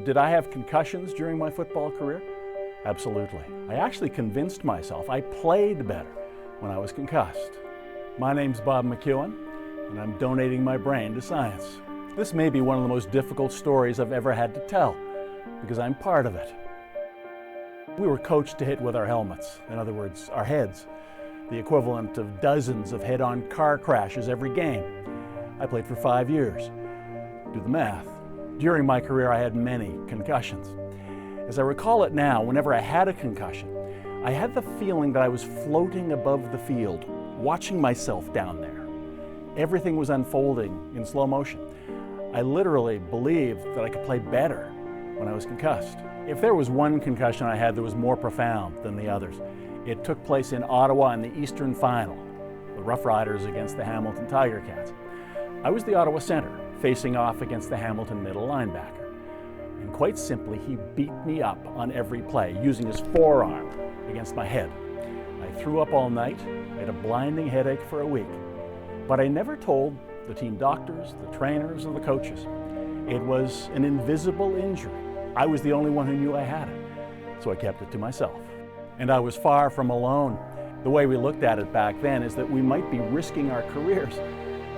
Did I have concussions during my football career? Absolutely. I actually convinced myself I played better when I was concussed. My name's Bob McKeown, and I'm donating my brain to science. This may be one of the most difficult stories I've ever had to tell, because I'm part of it. We were coached to hit with our helmets, in other words, our heads, the equivalent of dozens of head-on car crashes every game. I played for 5 years. Do the math. During my career, I had many concussions. As I recall it now, whenever I had a concussion, I had the feeling that I was floating above the field, watching myself down there. Everything was unfolding in slow motion. I literally believed that I could play better when I was concussed. If there was one concussion I had that was more profound than the others, it took place in Ottawa in the Eastern Final, the Rough Riders against the Hamilton Tiger Cats. I was the Ottawa center, facing off against the Hamilton middle linebacker. And quite simply, he beat me up on every play, using his forearm against my head. I threw up all night, I had a blinding headache for a week. But I never told the team doctors, the trainers, or the coaches. It was an invisible injury. I was the only one who knew I had it, so I kept it to myself. And I was far from alone. The way we looked at it back then is that we might be risking our careers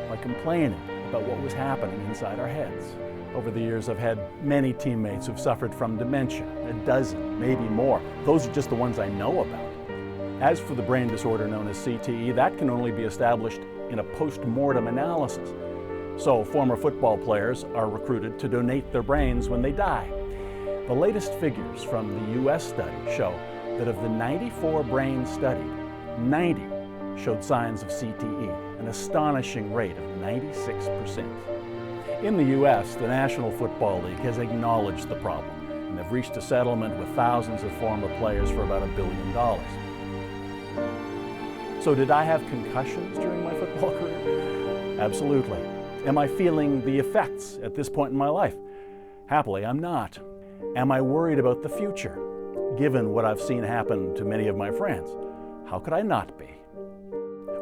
by complaining about what was happening inside our heads. Over the years, I've had many teammates who've suffered from dementia, a dozen, maybe more. Those are just the ones I know about. As for the brain disorder known as CTE, that can only be established in a post-mortem analysis. So former football players are recruited to donate their brains when they die. The latest figures from the US study show that of the 94 brains studied, 90 showed signs of CTE, an astonishing rate of 96%. In the US, the National Football League has acknowledged the problem, and they've reached a settlement with thousands of former players for about $1 billion. So did I have concussions during my football career? Absolutely. Am I feeling the effects at this point in my life? Happily, I'm not. Am I worried about the future, given what I've seen happen to many of my friends? How could I not be?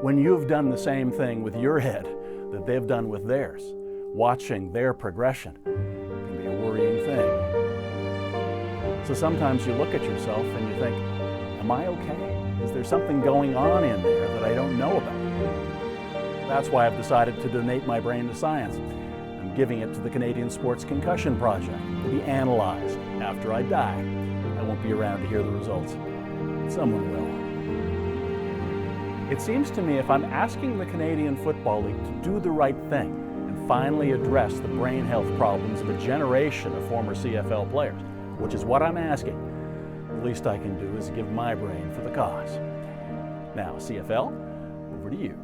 When you've done the same thing with your head that they've done with theirs, watching their progression can be a worrying thing. So sometimes you look at yourself and you think, am I okay? Is there something going on in there that I don't know about? That's why I've decided to donate my brain to science. I'm giving it to the Canadian Sports Concussion Project to be analyzed after I die. I won't be around to hear the results. Someone will. It seems to me if I'm asking the Canadian Football League to do the right thing and finally address the brain health problems of a generation of former CFL players, which is what I'm asking, the least I can do is give my brain for the cause. Now, CFL, over to you.